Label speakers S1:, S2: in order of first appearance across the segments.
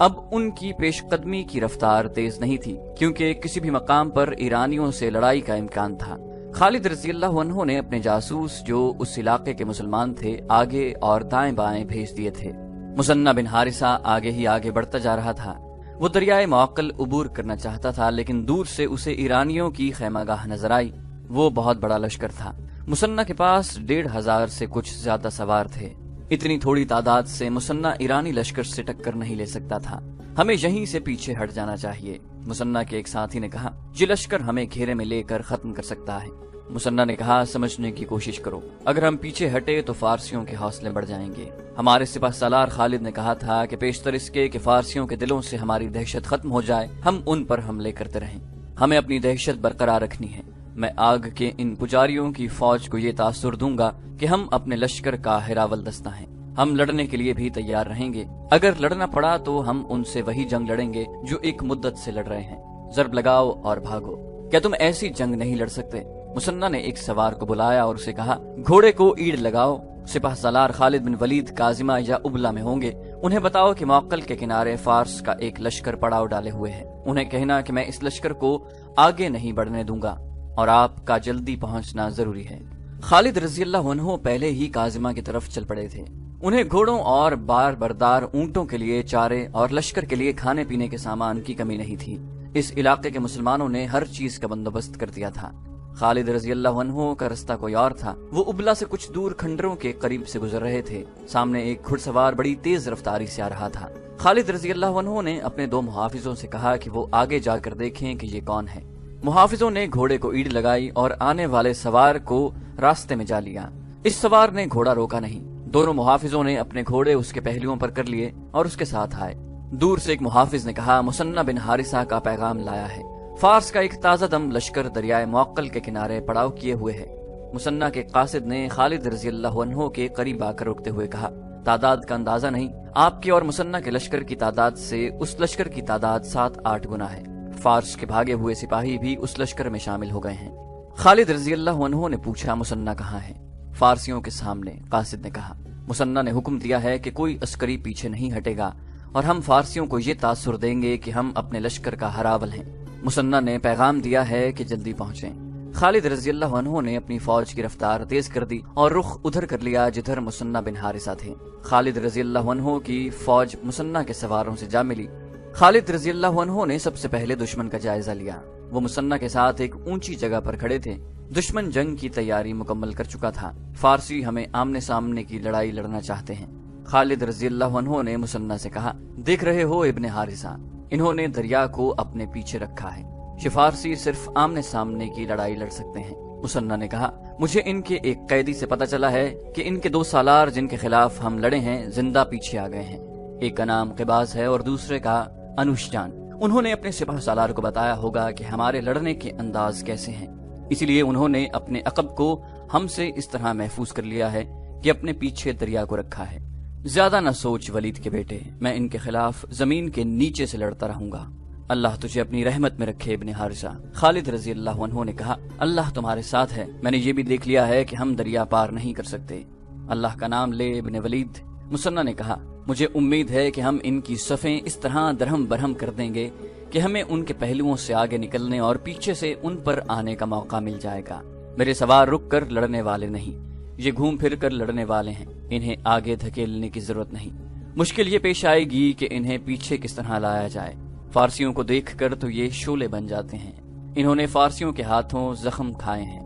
S1: اب ان کی پیش قدمی کی رفتار تیز نہیں تھی، کیونکہ کسی بھی مقام پر ایرانیوں سے لڑائی کا امکان تھا۔ خالد رضی اللہ عنہ نے اپنے جاسوس جو اس علاقے کے مسلمان تھے آگے اور دائیں بائیں بھیج دیے تھے۔ مثنہ بن حارثہ آگے ہی آگے بڑھتا جا رہا تھا۔ وہ دریائے معقل عبور کرنا چاہتا تھا، لیکن دور سے اسے ایرانیوں کی خیمہ گاہ نظر آئی۔ وہ بہت بڑا لشکر تھا۔ مثنہ کے پاس 1500 سے کچھ زیادہ سوار تھے۔ اتنی تھوڑی تعداد سے مثنہ ایرانی لشکر سے ٹکر نہیں لے سکتا تھا۔ ہمیں یہیں سے پیچھے ہٹ جانا چاہیے، مثنہ کے ایک ساتھی نے کہا۔ یہ لشکر ہمیں گھیرے میں لے کر ختم کر سکتا ہے۔ مثنہ نے کہا، سمجھنے کی کوشش کرو، اگر ہم پیچھے ہٹے تو فارسیوں کے حوصلے بڑھ جائیں گے۔ ہمارے سپہ سالار خالد نے کہا تھا کہ پیشتر اس کے کہ فارسیوں کے دلوں سے ہماری دہشت ختم ہو جائے، ہم ان پر حملے کرتے رہیں۔ ہمیں اپنی دہشت برقرار رکھنی ہے۔ میں آگ کے ان پجاریوں کی فوج کو یہ تاثر دوں گا کہ ہم اپنے لشکر کا ہراول دستہ ہیں۔ ہم لڑنے کے لیے بھی تیار رہیں گے۔ اگر لڑنا پڑا تو ہم ان سے وہی جنگ لڑیں گے جو ایک مدت سے لڑ رہے ہیں۔ ضرب لگاؤ اور بھاگو۔ کیا تم ایسی جنگ نہیں لڑ سکتے؟ مثنہ نے ایک سوار کو بلایا اور اسے کہا، گھوڑے کو ایڑ لگاؤ۔ سپہ سالار خالد بن ولید کاظمہ یا ابلا میں ہوں گے۔ انہیں بتاؤ کہ معقل کے کنارے فارس کا ایک لشکر پڑاؤ ڈالے ہوئے ہے۔ انہیں کہنا کہ میں اس لشکر کو آگے نہیں بڑھنے دوں گا اور آپ کا جلدی پہنچنا ضروری ہے۔ خالد رضی اللہ عنہ پہلے ہی کاظمہ کی طرف چل پڑے تھے۔ انہیں گھوڑوں اور بار بردار اونٹوں کے لیے چارے اور لشکر کے لیے کھانے پینے کے سامان کی کمی نہیں تھی۔ اس علاقے کے مسلمانوں نے ہر چیز کا بندوبست کر دیا تھا۔ خالد رضی اللہ عنہ کا رستہ کوئی اور تھا۔ وہ ابلا سے کچھ دور کھنڈروں کے قریب سے گزر رہے تھے۔ سامنے ایک گھڑ سوار بڑی تیز رفتاری سے آ رہا تھا۔ خالد رضی اللہ عنہ نے اپنے 2 محافظوں سے کہا کہ وہ آگے جا کر دیکھیں کہ یہ کون ہے۔ محافظوں نے گھوڑے کو ایڑ لگائی اور آنے والے سوار کو راستے میں جا لیا۔ اس سوار نے گھوڑا روکا نہیں۔ دونوں محافظوں نے اپنے گھوڑے اس کے پہلوؤں پر کر لیے اور اس کے ساتھ آئے۔ دور سے ایک محافظ نے کہا، مثنہ بن حارثہ کا پیغام لایا ہے۔ فارس کا ایک تازہ دم لشکر دریائے معقل کے کنارے پڑاؤ کیے ہوئے ہے۔ مثنہ کے قاصد نے خالد رضی اللہ عنہ کے قریب آ کر روکتے ہوئے کہا، تعداد کا اندازہ نہیں، آپ کے اور مثنہ کے لشکر کی تعداد سے اس لشکر کی تعداد 7-8 گنا ہے۔ فارس کے بھاگے ہوئے سپاہی بھی اس لشکر میں شامل ہو گئے ہیں۔ خالد رضی اللہ عنہ نے پوچھا، مثنہ کہاں ہے؟ فارسیوں کے سامنے، قاصد نے کہا۔ مثنہ نے حکم دیا ہے کہ کوئی عسکری پیچھے نہیں ہٹے گا اور ہم فارسیوں کو یہ تاثر دیں گے کہ ہم اپنے لشکر کا ہراول ہیں۔ مثنہ نے پیغام دیا ہے کہ جلدی پہنچیں۔ خالد رضی اللہ عنہ نے اپنی فوج کی رفتار تیز کر دی اور رخ ادھر کر لیا جدھر مثنہ بن حارثہ تھے۔ خالد رضی اللہ عنہ کی فوج مثنہ کے سواروں سے جا ملی۔ خالد رضی اللہ عنہ نے سب سے پہلے دشمن کا جائزہ لیا۔ وہ مثنہ کے ساتھ ایک اونچی جگہ پر کھڑے تھے۔ دشمن جنگ کی تیاری مکمل کر چکا تھا۔ فارسی ہمیں آمنے سامنے کی لڑائی لڑنا چاہتے ہیں۔ خالد رضی اللہ عنہ نے مثنہ سے کہا، دیکھ رہے ہو ابن حارثہ، انہوں نے دریا کو اپنے پیچھے رکھا ہے۔ یہ فارسی صرف آمنے سامنے کی لڑائی لڑ سکتے ہیں۔ مثنہ نے کہا، مجھے ان کے ایک قیدی سے پتہ چلا ہے کہ ان کے 2 سالار جن کے خلاف ہم لڑے ہیں زندہ پیچھے آ گئے ہیں۔ ایک کا نام قباز ہے اور دوسرے کا انوش جان۔ انہوں نے اپنے سپاہ سالار کو بتایا ہوگا کہ ہمارے لڑنے کے انداز کیسے ہیں، اسی لیے انہوں نے اپنے عقب کو ہم سے اس طرح محفوظ کر لیا ہے کہ اپنے پیچھے دریا کو رکھا ہے۔ زیادہ نہ سوچ ولید کے بیٹے، میں ان کے خلاف زمین کے نیچے سے لڑتا رہوں گا۔ اللہ تجھے اپنی رحمت میں رکھے ابن حارثہ۔ خالد رضی اللہ عنہ نے کہا، اللہ تمہارے ساتھ ہے، میں نے یہ بھی دیکھ لیا ہے کہ ہم دریا پار نہیں کر سکتے۔ اللہ کا نام لے ابن ولید۔ مثنہ نے کہا، مجھے امید ہے کہ ہم ان کی صفیں اس طرح درہم برہم کر دیں گے کہ ہمیں ان کے پہلوؤں سے آگے نکلنے اور پیچھے سے ان پر آنے کا موقع مل جائے گا۔ میرے سوار رک کر لڑنے والے نہیں، یہ گھوم پھر کر لڑنے والے ہیں، انہیں آگے دھکیلنے کی ضرورت نہیں۔ مشکل یہ پیش آئے گی کہ انہیں پیچھے کس طرح لایا جائے۔ فارسیوں کو دیکھ کر تو یہ شعلے بن جاتے ہیں۔ انہوں نے فارسیوں کے ہاتھوں زخم کھائے ہیں۔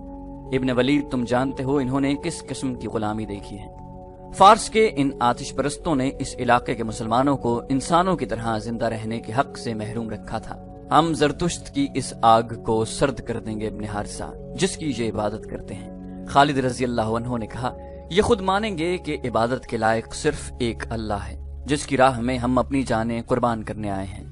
S1: ابن ولید، تم جانتے ہو انہوں نے کس قسم کی غلامی دیکھی ہے۔ فارس کے ان آتش پرستوں نے اس علاقے کے مسلمانوں کو انسانوں کی طرح زندہ رہنے کے حق سے محروم رکھا تھا۔ ہم زرتشت کی اس آگ کو سرد کر دیں گے ابن حارثہ، جس کی یہ عبادت کرتے ہیں۔ خالد رضی اللہ عنہ نے کہا، یہ خود مانیں گے کہ عبادت کے لائق صرف ایک اللہ ہے، جس کی راہ میں ہم اپنی جانیں قربان کرنے آئے ہیں۔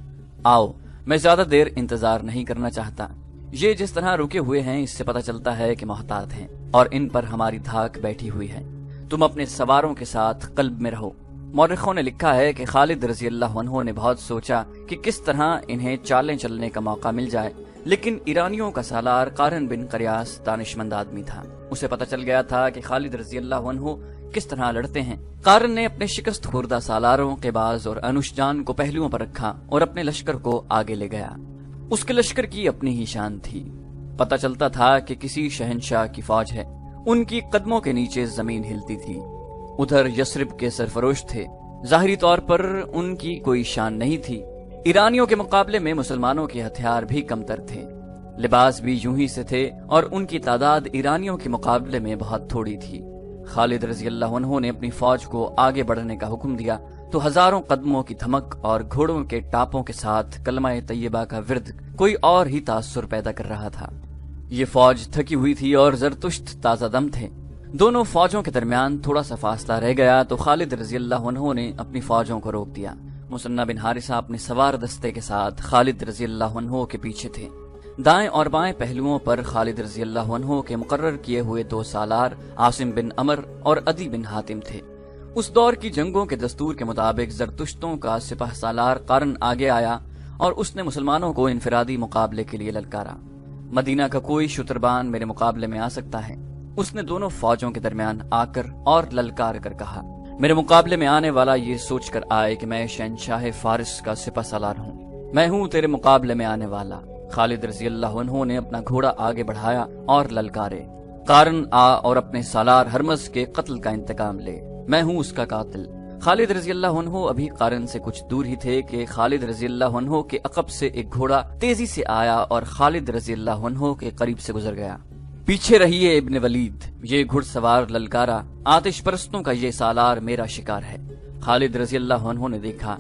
S1: آؤ، میں زیادہ دیر انتظار نہیں کرنا چاہتا۔ یہ جس طرح رکے ہوئے ہیں اس سے پتہ چلتا ہے کہ محتاط ہیں اور ان پر ہماری دھاک بیٹھی ہوئی ہے۔ تم اپنے سواروں کے ساتھ قلب میں رہو۔ مورخوں نے لکھا ہے کہ خالد رضی اللہ عنہ نے بہت سوچا کہ کس طرح انہیں چالیں چلنے کا موقع مل جائے، لیکن ایرانیوں کا سالار قارن بن قریاس دانشمند آدمی تھا۔ اسے پتہ چل گیا تھا کہ خالد رضی اللہ عنہ کس طرح لڑتے ہیں۔ قارن نے اپنے شکست خوردہ سالاروں قباز اور انوشجان کو پہلوؤں پر رکھا اور اپنے لشکر کو آگے لے گیا۔ اس کے لشکر کی اپنی ہی شان تھی، پتہ چلتا تھا کہ کسی شہنشاہ کی فوج ہے۔ ان کی قدموں کے نیچے زمین ہلتی تھی۔ ادھر یثرب کے سرفروش تھے، ظاہری طور پر ان کی کوئی شان نہیں تھی۔ ایرانیوں کے مقابلے میں مسلمانوں کے ہتھیار بھی کمتر تھے، لباس بھی یوں ہی سے تھے، اور ان کی تعداد ایرانیوں کے مقابلے میں بہت تھوڑی تھی۔ خالد رضی اللہ عنہ نے اپنی فوج کو آگے بڑھنے کا حکم دیا تو ہزاروں قدموں کی دھمک اور گھوڑوں کے ٹاپوں کے ساتھ کلمہ طیبہ کا ورد کوئی اور ہی تاثر پیدا کر رہا تھا۔ یہ فوج تھکی ہوئی تھی اور زرتشت تازہ دم تھے۔ دونوں فوجوں کے درمیان تھوڑا سا فاصلہ رہ گیا تو خالد رضی اللہ عنہ نے اپنی فوجوں کو روک دیا۔ مثنہ بن حارثہ اپنے سوار دستے کے ساتھ خالد رضی اللہ عنہ کے پیچھے تھے۔ دائیں اور بائیں پہلوؤں پر خالد رضی اللہ عنہ کے مقرر کیے ہوئے 2 سالار عاصم بن عمر اور عدی بن حاتم تھے۔ اس دور کی جنگوں کے دستور کے مطابق زرتشتوں کا سپہ سالار قارن آگے آیا اور اس نے مسلمانوں کو انفرادی مقابلے کے لیے للکارا۔ مدینہ کا کوئی شتربان میرے مقابلے میں آ سکتا ہے، اس نے دونوں فوجوں کے درمیان آ کر اور للکار کر کہا۔ میرے مقابلے میں آنے والا یہ سوچ کر آئے کہ میں شہنشاہ فارس کا سپہ سالار ہوں، میں ہوں تیرے مقابلے میں آنے والا۔ خالد رضی اللہ عنہ نے اپنا گھوڑا آگے بڑھایا اور للکارے، قارن آ اور اپنے سالار ہرمز کے قتل کا انتقام لے، میں ہوں اس کا قاتل۔ خالد رضی اللہ عنہ ابھی قارن سے کچھ دور ہی تھے کہ خالد رضی اللہ عنہ کے عقب سے ایک گھوڑا تیزی سے آیا اور خالد رضی اللہ عنہ کے قریب سے گزر گیا۔ پیچھے رہیے ابن ولید، یہ گھڑ سوار للکارا، آتش پرستوں کا یہ سالار میرا شکار ہے۔ خالد رضی اللہ عنہ نے دیکھا،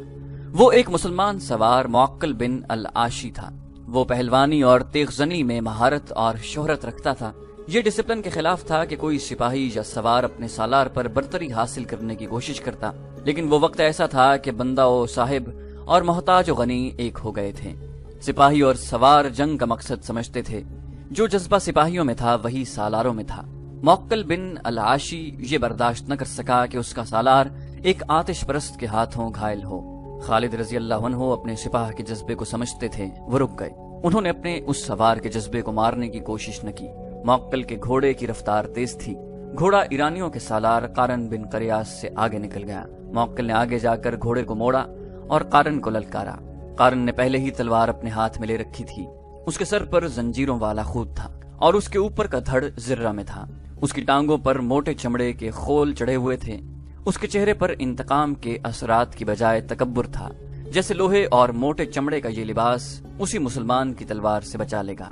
S1: وہ ایک مسلمان سوار معقل بن العاشی تھا۔ وہ پہلوانی اور تیغ زنی میں مہارت اور شہرت رکھتا تھا۔ یہ ڈسپلن کے خلاف تھا کہ کوئی سپاہی یا سوار اپنے سالار پر برتری حاصل کرنے کی کوشش کرتا، لیکن وہ وقت ایسا تھا کہ بندہ و صاحب اور محتاج و غنی ایک ہو گئے تھے۔ سپاہی اور سوار جنگ کا مقصد سمجھتے تھے، جو جذبہ سپاہیوں میں تھا وہی سالاروں میں تھا۔ معقل بن العاشی یہ برداشت نہ کر سکا کہ اس کا سالار ایک آتش پرست کے ہاتھوں گھائل ہو۔ خالد رضی اللہ عنہ اپنے سپاہ کے جذبے کو سمجھتے تھے، وہ رک گئے۔ انہوں نے اپنے اس سوار کے جذبے کو مارنے کی کوشش نہ کی۔ معقل کے گھوڑے کی رفتار تیز تھی، گھوڑا ایرانیوں کے سالار قارن بن قریاس سے آگے نکل گیا۔ معقل نے آگے جا کر گھوڑے کو موڑا اور قارن کو للکارا۔ قارن نے پہلے ہی تلوار اپنے ہاتھ میں لے رکھی تھی، اس کے سر پر زنجیروں والا خود تھا اور اس کے اوپر کا دھڑ زرہ میں تھا۔ اس کی ٹانگوں پر موٹے چمڑے کے خول چڑھے ہوئے تھے۔ اس کے چہرے پر انتقام کے اثرات کی بجائے تکبر تھا، جیسے لوہے اور موٹے چمڑے کا یہ لباس اسی مسلمان کی تلوار سے بچا لے گا۔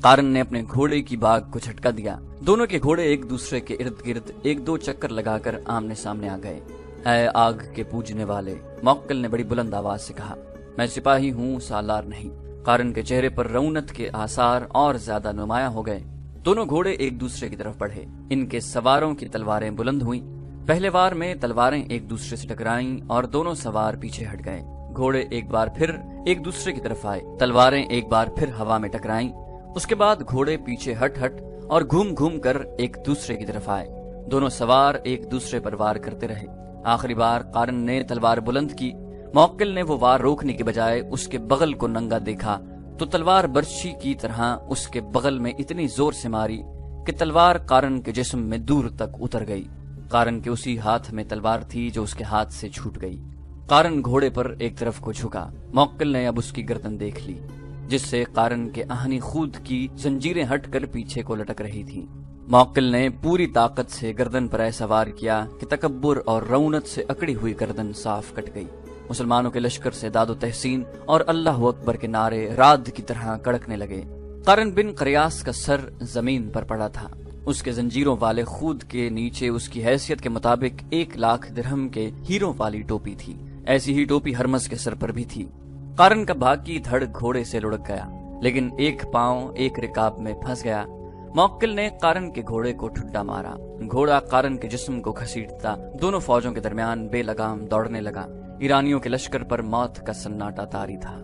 S1: قارن نے اپنے گھوڑے کی باگ کو جھٹکا دیا، دونوں کے گھوڑے ایک دوسرے کے ارد گرد 1-2 چکر لگا کر آمنے سامنے آ گئے۔ اے آگ کے پوجنے والے، معقل نے بڑی بلند آواز سے کہا، میں سپاہی ہوں، سالار نہیں۔ قارن کے چہرے پر رونت کے آثار اور زیادہ نمایاں ہو گئے۔ دونوں گھوڑے ایک دوسرے کی طرف بڑھے، ان کے سواروں کی تلواریں بلند ہوئیں۔ پہلے وار میں تلواریں ایک دوسرے سے ٹکرائیں اور دونوں سوار پیچھے ہٹ گئے۔ گھوڑے ایک بار پھر ایک دوسرے کی طرف آئے، تلواریں ایک بار پھر ہوا میں ٹکرائیں۔ اس کے بعد گھوڑے پیچھے ہٹ اور گھوم گھوم کر ایک دوسرے کی طرف آئے۔ دونوں سوار ایک دوسرے پر وار کرتے رہے۔ آخری بار قارن نے تلوار بلند کی۔ معقل نے وہ وار روکنے کی بجائے اس کے بغل کو ننگا دیکھا تو تلوار برچھی کی طرح اس کے بغل میں اتنی زور سے ماری کہ تلوار قارن کے جسم میں دور تک اتر گئی۔ قارن کے اسی ہاتھ میں تلوار تھی جو اس کے ہاتھ سے چھوٹ گئی۔ قارن گھوڑے پر ایک طرف کو جھکا۔ معقل نے اب اس کی گردن دیکھ لی، جس سے قارن کے آہنی خود کی زنجیریں ہٹ کر پیچھے کو لٹک رہی تھیں۔ معقل نے پوری طاقت سے گردن پر ایسا وار کیا کہ تکبر اور رونت سے اکڑی ہوئی گردن صاف کٹ گئی۔ مسلمانوں کے لشکر سے داد و تحسین اور اللہ اکبر کے نعرے رعد کی طرح کڑکنے لگے۔ قارن بن قریاس کا سر زمین پر پڑا تھا۔ اس کے زنجیروں والے خود کے نیچے اس کی حیثیت کے مطابق 1,00,000 درہم کے ہیروں والی ٹوپی تھی۔ ایسی ہی ٹوپی ہرمز کے سر پر بھی تھی۔ قارن کا باقی دھڑ گھوڑے سے لڑک گیا، لیکن ایک پاؤں ایک رکاب میں پھنس گیا۔ معقل نے قارن کے گھوڑے کو ٹھڈا مارا۔ گھوڑا قارن کے جسم کو گھسیٹتا دونوں فوجوں کے درمیان بے لگام دوڑنے لگا۔ ایرانیوں کے لشکر پر موت کا سناٹا طاری تھا۔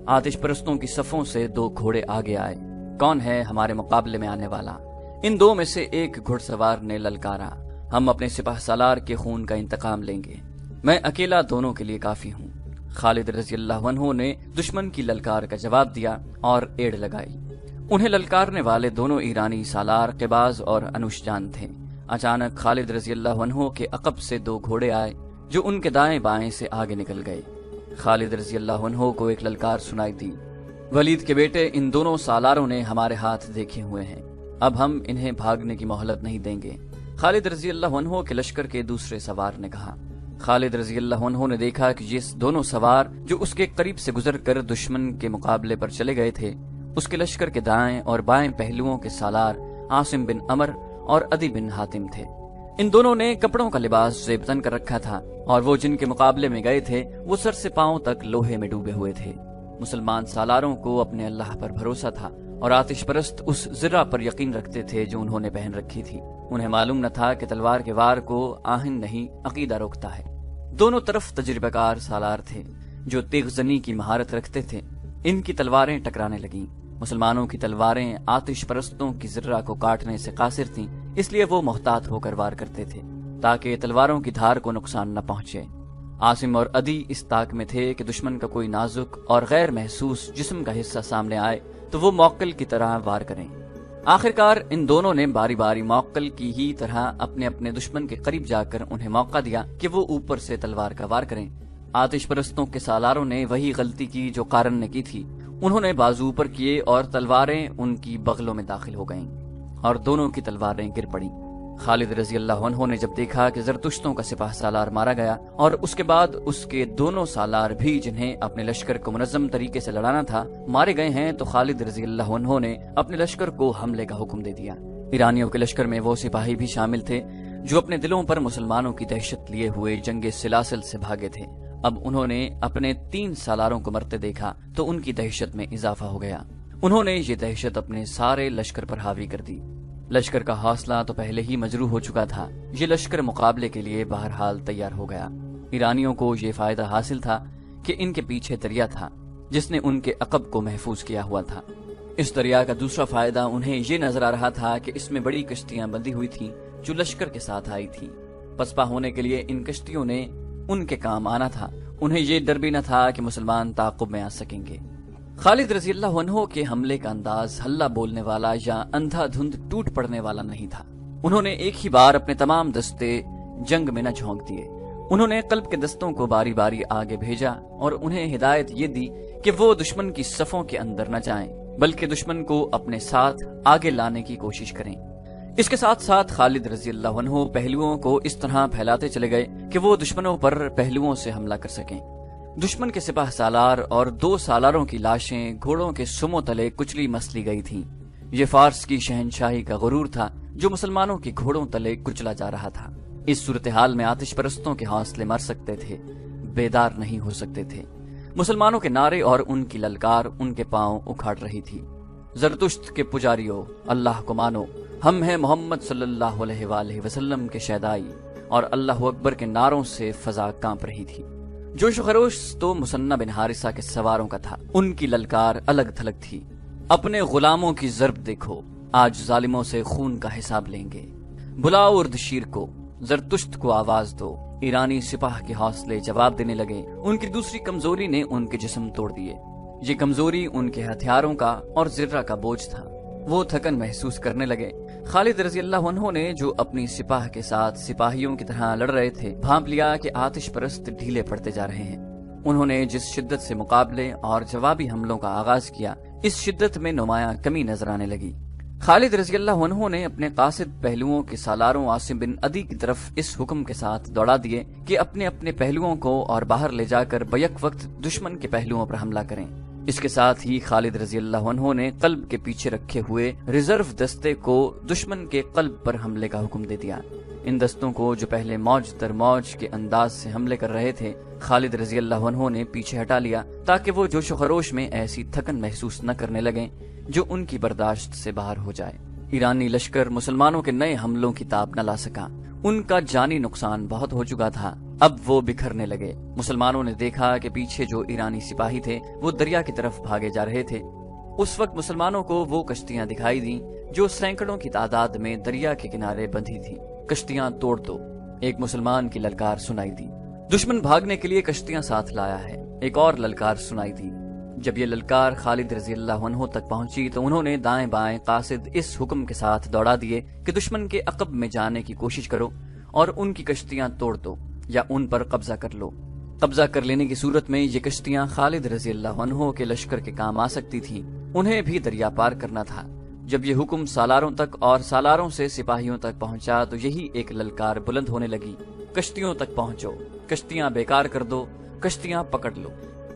S1: آتش پرستوں کی صفوں سے 2 گھوڑے آگے آئے۔ کون ہے ہمارے مقابلے میں آنے والا؟ ان 2 میں سے ایک گھڑ سوار نے للکارا، ہم اپنے سپاہ سالار کے خون کا انتقام لیں گے، میں اکیلا دونوں کے لیے کافی ہوں۔ خالد رضی اللہ عنہ نے دشمن کی للکار کا جواب دیا اور ایڑ لگائی۔ انہیں للکارنے والے دونوں ایرانی سالار قباز اور انوشجان تھے۔ اچانک خالد رضی اللہ عنہ کے عقب سے 2 گھوڑے آئے جو ان کے دائیں بائیں سے آگے نکل گئے۔ خالد رضی اللہ عنہ کو ایک للکار سنائی دی، ولید کے بیٹے، ان دونوں سالاروں نے ہمارے ہاتھ دیکھے ہوئے ہیں، اب ہم انہیں بھاگنے کی مہلت نہیں دیں گے۔ خالد رضی اللہ عنہ کے لشکر کے دوسرے سوار نے کہا۔ خالد رضی اللہ عنہ نے دیکھا کہ جس دونوں سوار جو اس کے قریب سے گزر کر دشمن کے مقابلے پر چلے گئے تھے، اس کے لشکر کے دائیں اور بائیں پہلوؤں کے سالار عاصم بن عمر اور عدی بن حاتم تھے۔ ان دونوں نے کپڑوں کا لباس زیب تن کر رکھا تھا، اور وہ جن کے مقابلے میں گئے تھے وہ سر سے پاؤں تک لوہے میں ڈوبے ہوئے تھے۔ مسلمان سالاروں کو اپنے اللہ پر بھروسہ تھا اور آتش پرست اس زرہ پر یقین رکھتے تھے جو انہوں نے پہن رکھی تھی۔ انہیں معلوم نہ تھا کہ تلوار کے وار کو آہن نہیں عقیدہ روکتا ہے۔ دونوں طرف تجربہ کار سالار تھے جو تیغ زنی کی مہارت رکھتے تھے۔ ان کی تلواریں ٹکرانے لگیں۔ مسلمانوں کی تلواریں آتش پرستوں کی زرہ کو کاٹنے سے قاصر تھیں، اس لیے وہ محتاط ہو کر وار کرتے تھے تاکہ تلواروں کی دھار کو نقصان نہ پہنچے۔ عاصم اور عدی اس طاق میں تھے کہ دشمن کا کوئی نازک اور غیر محسوس جسم کا حصہ سامنے آئے تو وہ موکل کی طرح وار کریں۔ آخرکار ان دونوں نے باری باری موکل کی ہی طرح اپنے اپنے دشمن کے قریب جا کر انہیں موقع دیا کہ وہ اوپر سے تلوار کا وار کریں۔ آتش پرستوں کے سالاروں نے وہی غلطی کی جو قارن نے کی تھی۔ انہوں نے بازو اوپر کیے اور تلواریں ان کی بغلوں میں داخل ہو گئیں اور دونوں کی تلواریں گر پڑیں۔ خالد رضی اللہ عنہ نے جب دیکھا کہ زرتشتوں کا سپاہ سالار مارا گیا اور اس کے بعد اس کے دونوں سالار بھی جنہیں اپنے لشکر کو منظم طریقے سے لڑانا تھا مارے گئے ہیں، تو خالد رضی اللہ عنہ نے اپنے لشکر کو حملے کا حکم دے دیا۔ ایرانیوں کے لشکر میں وہ سپاہی بھی شامل تھے جو اپنے دلوں پر مسلمانوں کی دہشت لیے ہوئے جنگ سلاسل سے بھاگے تھے۔ اب انہوں نے اپنے 3 سالاروں کو مرتے دیکھا تو ان کی دہشت میں اضافہ ہو گیا۔ انہوں نے یہ دہشت اپنے سارے لشکر پر حاوی کر دی۔ لشکر کا حوصلہ تو پہلے ہی مجروح ہو چکا تھا، یہ لشکر مقابلے کے لیے بہرحال تیار ہو گیا۔ ایرانیوں کو یہ فائدہ حاصل تھا کہ ان کے پیچھے دریا تھا جس نے ان کے عقب کو محفوظ کیا ہوا تھا۔ اس دریا کا دوسرا فائدہ انہیں یہ نظر آ رہا تھا کہ اس میں بڑی کشتیاں بندھی ہوئی تھیں جو لشکر کے ساتھ آئی تھی۔ پسپا ہونے کے لیے ان کشتیوں نے ان کے کام آنا تھا۔ انہیں یہ ڈر بھی نہ تھا کہ مسلمان تعاقب میں آ سکیں گے۔ خالد رضی اللہ عنہ کے حملے کا انداز ہلہ بولنے والا یا اندھا دھند ٹوٹ پڑنے والا نہیں تھا۔ انہوں نے ایک ہی بار اپنے تمام دستے جنگ میں نہ جھونک دیے۔ انہوں نے قلب کے دستوں کو باری باری آگے بھیجا اور انہیں ہدایت یہ دی کہ وہ دشمن کی صفوں کے اندر نہ جائیں بلکہ دشمن کو اپنے ساتھ آگے لانے کی کوشش کریں۔ اس کے ساتھ ساتھ خالد رضی اللہ عنہ پہلوؤں کو اس طرح پھیلاتے چلے گئے کہ وہ دشمنوں پر پہلوؤں سے حملہ کر سکیں۔ دشمن کے سپاہ سالار اور 2 سالاروں کی لاشیں گھوڑوں کے سموں تلے کچلی مسلی گئی تھیں۔ یہ فارس کی شہنشاہی کا غرور تھا جو مسلمانوں کی گھوڑوں تلے کچلا جا رہا تھا۔ اس صورتحال میں آتش پرستوں کے حوصلے مر سکتے تھے، بیدار نہیں ہو سکتے تھے۔ مسلمانوں کے نعرے اور ان کی للکار ان کے پاؤں اکھاڑ رہی تھی۔ زرتشت کے پجاریوں، اللہ کو مانو، ہم ہیں محمد صلی اللہ علیہ وآلہ وسلم کے شیدائی، اور اللہ اکبر کے نعروں سے فضا کانپ رہی تھی۔ جوش و خروش تو مصنع بن حارثہ کے سواروں کا تھا، ان کی للکار الگ تھلگ تھی۔ اپنے غلاموں کی ضرب دیکھو، آج ظالموں سے خون کا حساب لیں گے۔ بلاؤ اردشیر کو، زرتشت کو آواز دو۔ ایرانی سپاہ کے حوصلے جواب دینے لگے۔ ان کی دوسری کمزوری نے ان کے جسم توڑ دیے۔ یہ کمزوری ان کے ہتھیاروں کا اور زرہ کا بوجھ تھا۔ وہ تھکن محسوس کرنے لگے۔ خالد رضی اللہ عنہ نے جو اپنی سپاہ کے ساتھ سپاہیوں کی طرح لڑ رہے تھے بھانپ لیا کہ آتش پرست ڈھیلے پڑتے جا رہے ہیں۔ انہوں نے جس شدت سے مقابلے اور جوابی حملوں کا آغاز کیا، اس شدت میں نمایاں کمی نظر آنے لگی۔ خالد رضی اللہ عنہ نے اپنے قاصد پہلوؤں کے سالاروں عاصم بن عدی کی طرف اس حکم کے ساتھ دوڑا دیے کہ اپنے اپنے پہلوؤں کو اور باہر لے جا کر بیک وقت دشمن کے پہلوؤں پر حملہ کریں۔ اس کے ساتھ ہی خالد رضی اللہ عنہ نے قلب کے پیچھے رکھے ہوئے ریزرو دستے کو دشمن کے قلب پر حملے کا حکم دے دیا۔ ان دستوں کو جو پہلے موج در موج کے انداز سے حملے کر رہے تھے، خالد رضی اللہ عنہ نے پیچھے ہٹا لیا تاکہ وہ جوش و خروش میں ایسی تھکن محسوس نہ کرنے لگیں جو ان کی برداشت سے باہر ہو جائے۔ ایرانی لشکر مسلمانوں کے نئے حملوں کی تاب نہ لا سکا۔ ان کا جانی نقصان بہت ہو چکا تھا۔ اب وہ بکھرنے لگے۔ مسلمانوں نے دیکھا کہ پیچھے جو ایرانی سپاہی تھے وہ دریا کی طرف بھاگے جا رہے تھے۔ اس وقت مسلمانوں کو وہ کشتیاں دکھائی دیں جو سینکڑوں کی تعداد میں دریا کے کنارے بندھی تھیں۔ کشتیاں توڑ دو، ایک مسلمان کی للکار سنائی دی۔ دشمن بھاگنے کے لیے کشتیاں ساتھ لایا ہے، ایک اور للکار سنائی دی۔ جب یہ للکار خالد رضی اللہ عنہ تک پہنچی تو انہوں نے دائیں بائیں قاصد اس حکم کے ساتھ دوڑا دیے کہ دشمن کے عقب میں جانے کی کوشش کرو اور ان کی کشتیاں توڑ دو یا ان پر قبضہ کر لو۔ قبضہ کر لینے کی صورت میں یہ کشتیاں خالد رضی اللہ عنہ کے لشکر کے کام آ سکتی تھیں، انہیں بھی دریا پار کرنا تھا۔ جب یہ حکم سالاروں تک اور سالاروں سے سپاہیوں تک پہنچا تو یہی ایک للکار بلند ہونے لگی، کشتیوں تک پہنچو، کشتیاں بیکار کر دو، کشتیاں پکڑ لو۔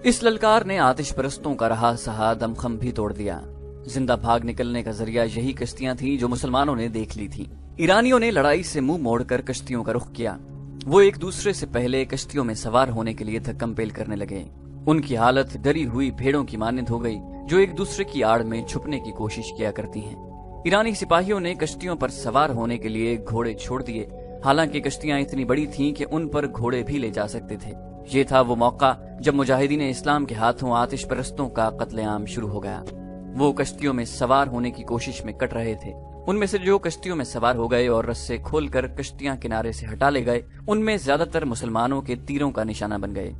S1: اس للکار نے آتش پرستوں کا رہا سہا دمخم بھی توڑ دیا۔ زندہ بھاگ نکلنے کا ذریعہ یہی کشتیاں تھیں جو مسلمانوں نے دیکھ لی تھیں۔ ایرانیوں نے لڑائی سے منہ موڑ کر کشتیوں کا رخ کیا۔ وہ ایک دوسرے سے پہلے کشتیوں میں سوار ہونے کے لیے دھکم پیل کرنے لگے۔ ان کی حالت ڈری ہوئی بھیڑوں کی مانند ہو گئی جو ایک دوسرے کی آڑ میں چھپنے کی کوشش کیا کرتی ہیں۔ ایرانی سپاہیوں نے کشتیوں پر سوار ہونے کے لیے گھوڑے چھوڑ دیے، حالانکہ کشتیاں اتنی بڑی تھیں کہ ان پر گھوڑے بھی لے جا سکتے تھے۔ یہ تھا وہ موقع جب مجاہدین اسلام کے ہاتھوں آتش پرستوں کا قتل عام شروع ہو گیا۔ وہ کشتیوں میں سوار ہونے کی کوشش میں کٹ رہے تھے۔ ان میں سے جو کشتیوں میں سوار ہو گئے اور رسے کھول کر کشتیاں کنارے سے ہٹا لے گئے، ان میں زیادہ تر مسلمانوں کے تیروں کا نشانہ بن گئے۔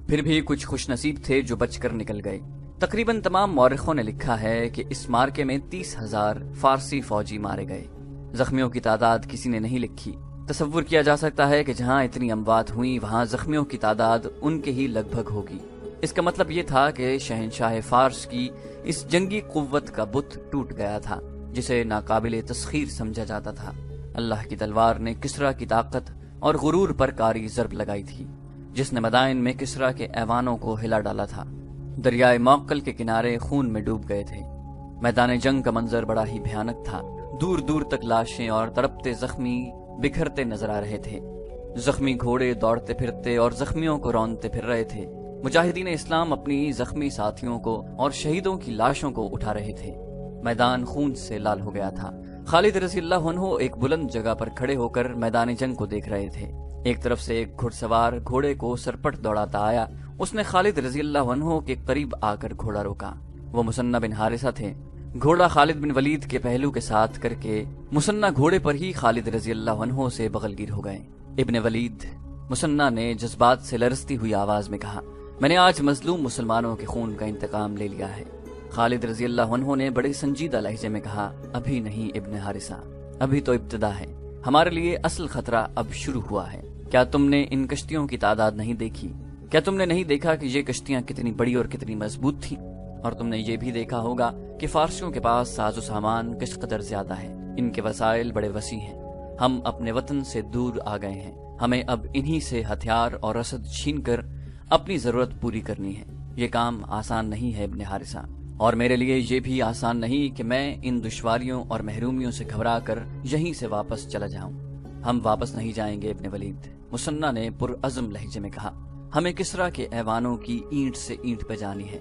S1: پھر بھی کچھ خوش نصیب تھے جو بچ کر نکل گئے۔ تقریباً تمام مورخوں نے لکھا ہے کہ اس مارکے میں 30,000 فارسی فوجی مارے گئے۔ زخمیوں کی تعداد کسی نے نہیں لکھی۔ تصور کیا جا سکتا ہے کہ جہاں اتنی اموات ہوئیں وہاں زخمیوں کی تعداد ان کے ہی لگ بھگ ہوگی۔ اس کا مطلب یہ تھا کہ شہنشاہ فارس کی اس جنگی قوت کا بت ٹوٹ گیا تھا جسے ناقابل تسخیر سمجھا جاتا تھا۔ اللہ کی تلوار نے کسریٰ کی طاقت اور غرور پر کاری ضرب لگائی تھی، جس نے مدائن میں کسریٰ کے ایوانوں کو ہلا ڈالا تھا۔ دریائے موقل کے کنارے خون میں ڈوب گئے تھے۔ میدان جنگ کا منظر بڑا ہی بھیانک تھا۔ دور دور تک لاشیں اور تڑپتے زخمی بکھرتے نظر آ رہے تھے۔ زخمی گھوڑے دوڑتے پھرتے اور زخمیوں کو رونتے پھر رہے تھے۔ مجاہدین اسلام اپنی زخمی ساتھیوں کو اور شہیدوں کی لاشوں کو اٹھا رہے تھے۔ میدان خون سے لال ہو گیا تھا۔ خالد رضی اللہ عنہ ایک بلند جگہ پر کھڑے ہو کر میدان جنگ کو دیکھ رہے تھے۔ ایک طرف سے ایک گھڑ سوار گھوڑے کو سرپٹ دوڑاتا آیا۔ اس نے خالد رضی اللہ عنہ کے قریب آ کر گھوڑا روکا۔ وہ مثنہ بن حارثہ تھے۔ گھوڑا خالد بن ولید کے پہلو کے ساتھ کر کے مثنہ گھوڑے پر ہی خالد رضی اللہ عنہ سے بغل گیر ہو گئے۔ ابن ولید، مثنہ نے جذبات سے لرزتی ہوئی آواز میں کہا، میں نے آج مظلوم مسلمانوں کے خون کا انتقام لے لیا ہے۔ خالد رضی اللہ عنہ نے بڑے سنجیدہ لہجے میں کہا، ابھی نہیں ابن حارثہ، ابھی تو ابتدا ہے، ہمارے لیے اصل خطرہ اب شروع ہوا ہے۔ کیا تم نے ان کشتیوں کی تعداد نہیں دیکھی؟ کیا تم نے نہیں دیکھا کہ یہ کشتیاں کتنی بڑی اور کتنی مضبوط تھیں؟ اور تم نے یہ بھی دیکھا ہوگا کہ فارسیوں کے پاس ساز و سامان کس قدر زیادہ ہے، ان کے وسائل بڑے وسیع ہیں۔ ہم اپنے وطن سے دور آ گئے ہیں، ہمیں اب انہی سے ہتھیار اور رسد چھین کر اپنی ضرورت پوری کرنی ہے۔ یہ کام آسان نہیں ہے ابن حارثہ، اور میرے لیے یہ بھی آسان نہیں کہ میں ان دشواریوں اور محرومیوں سے گھبرا کر یہیں سے واپس چلا جاؤں۔ ہم واپس نہیں جائیں گے ابن ولید، مثنہ نے پرعزم لہجے میں کہا۔ ہمیں کسریٰ کے ایوانوں کی اینٹ سے اینٹ بجانی ہے۔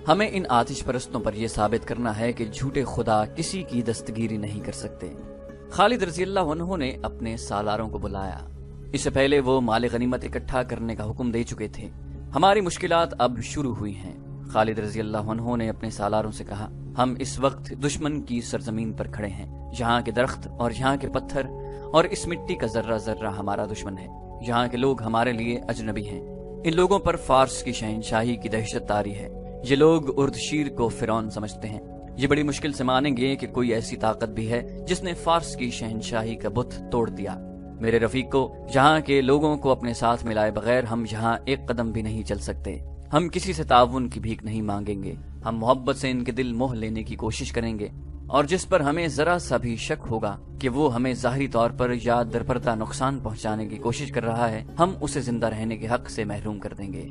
S1: ہمیں ان آتش پرستوں پر یہ ثابت کرنا ہے کہ جھوٹے خدا کسی کی دستگیری نہیں کر سکتے۔ خالد رضی اللہ عنہ نے اپنے سالاروں کو بلایا۔ اس سے پہلے وہ مال غنیمت اکٹھا کرنے کا حکم دے چکے تھے۔ ہماری مشکلات اب شروع ہوئی ہیں۔ خالد رضی اللہ عنہ نے اپنے سالاروں سے کہا، ہم اس وقت دشمن کی سرزمین پر کھڑے ہیں۔ یہاں کے درخت اور یہاں کے پتھر اور اس مٹی کا ذرہ ذرہ ہمارا دشمن ہے۔ یہاں کے لوگ ہمارے لیے اجنبی ہیں۔ ان لوگوں پر فارس کی شہنشاہی کی دہشت طاری ہے۔ یہ لوگ اردشیر کو فرعون سمجھتے ہیں۔ یہ بڑی مشکل سے مانیں گے کہ کوئی ایسی طاقت بھی ہے جس نے فارس کی شہنشاہی کا بت توڑ دیا۔ میرے رفیقو، یہاں کے لوگوں کو اپنے ساتھ ملائے بغیر ہم یہاں ایک قدم بھی نہیں چل سکتے۔ ہم کسی سے تعاون کی بھیک نہیں مانگیں گے۔ ہم محبت سے ان کے دل موہ لینے کی کوشش کریں گے، اور جس پر ہمیں ذرا سا بھی شک ہوگا کہ وہ ہمیں ظاہری طور پر یا درپردہ نقصان پہنچانے کی کوشش کر رہا ہے، ہم اسے زندہ رہنے کے حق سے محروم کر دیں گے۔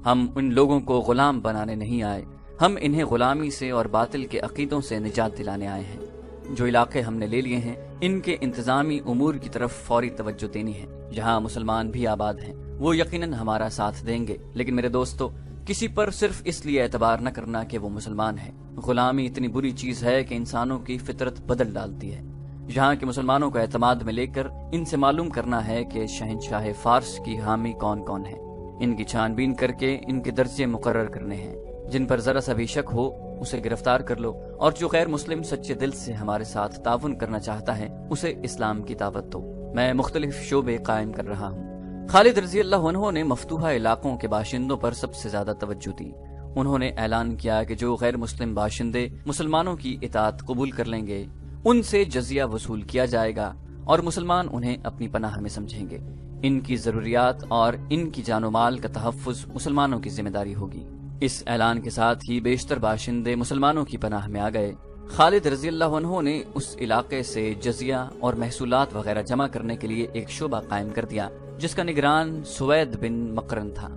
S1: ہم ان لوگوں کو غلام بنانے نہیں آئے، ہم انہیں غلامی سے اور باطل کے عقیدوں سے نجات دلانے آئے ہیں۔ جو علاقے ہم نے لے لیے ہیں، ان کے انتظامی امور کی طرف فوری توجہ دینی ہے۔ جہاں مسلمان بھی آباد ہیں، وہ یقیناً ہمارا ساتھ دیں گے، لیکن میرے دوستو، کسی پر صرف اس لیے اعتبار نہ کرنا کہ وہ مسلمان ہے۔ غلامی اتنی بری چیز ہے کہ انسانوں کی فطرت بدل ڈالتی ہے۔ یہاں کے مسلمانوں کو اعتماد میں لے کر ان سے معلوم کرنا ہے کہ شہنشاہ فارس کی حامی کون کون ہے۔ ان کی چھان بین کر کے ان کے درجے مقرر کرنے ہیں۔ جن پر ذرا سا بھی شک ہو اسے گرفتار کر لو، اور جو غیر مسلم سچے دل سے ہمارے ساتھ تعاون کرنا چاہتا ہے اسے اسلام کی دعوت دو۔ میں مختلف شعبے قائم کر رہا ہوں۔ خالد رضی اللہ عنہ نے مفتوحہ علاقوں کے باشندوں پر سب سے زیادہ توجہ دی۔ انہوں نے اعلان کیا کہ جو غیر مسلم باشندے مسلمانوں کی اطاعت قبول کر لیں گے ان سے جزیہ وصول کیا جائے گا اور مسلمان انہیں اپنی پناہ میں سمجھیں گے۔ ان کی ضروریات اور ان کی جان و مال کا تحفظ مسلمانوں کی ذمہ داری ہوگی۔ اس اعلان کے ساتھ ہی بیشتر باشندے مسلمانوں کی پناہ میں آ گئے۔ خالد رضی اللہ عنہ نے اس علاقے سے جزیہ اور محصولات وغیرہ جمع کرنے کے لیے ایک شعبہ قائم کر دیا جس کا نگران سوید بن مقرن تھا۔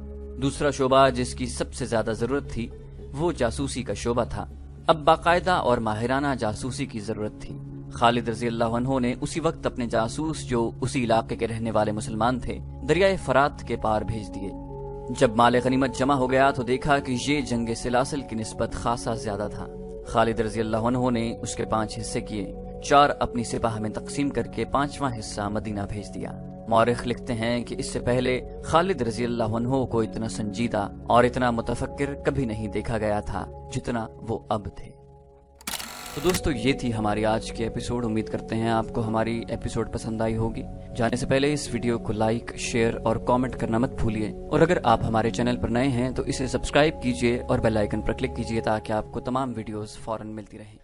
S1: دوسرا شعبہ جس کی سب سے زیادہ ضرورت تھی وہ جاسوسی کا شعبہ تھا۔ اب باقاعدہ اور ماہرانہ جاسوسی کی ضرورت تھی۔ خالد رضی اللہ عنہ نے اسی وقت اپنے جاسوس جو اسی علاقے کے رہنے والے مسلمان تھے دریائے فرات کے پار بھیج دیے۔ جب مال غنیمت جمع ہو گیا تو دیکھا کہ یہ جنگ سلاسل کی نسبت خاصا زیادہ تھا۔ خالد رضی اللہ عنہ نے اس کے 5 حصے کیے، 4 اپنی سپاہ میں تقسیم کر کے 5واں حصہ مدینہ بھیج دیا۔ مورخ لکھتے ہیں کہ اس سے پہلے خالد رضی اللہ عنہ کو اتنا سنجیدہ اور اتنا متفکر کبھی نہیں دیکھا گیا تھا جتنا وہ اب تھے۔ تو دوستو یہ تھی ہماری آج کی ایپیسوڈ۔ امید کرتے ہیں آپ کو ہماری ایپیسوڈ پسند آئی ہوگی۔ جانے سے پہلے اس ویڈیو کو لائک، شیئر اور کامنٹ کرنا مت بھولیے، اور اگر آپ ہمارے چینل پر نئے ہیں تو اسے سبسکرائب کیجیے اور بیل آئیکن پر کلک کیجیے تاکہ آپ کو تمام ویڈیوز فوراً ملتی رہیں۔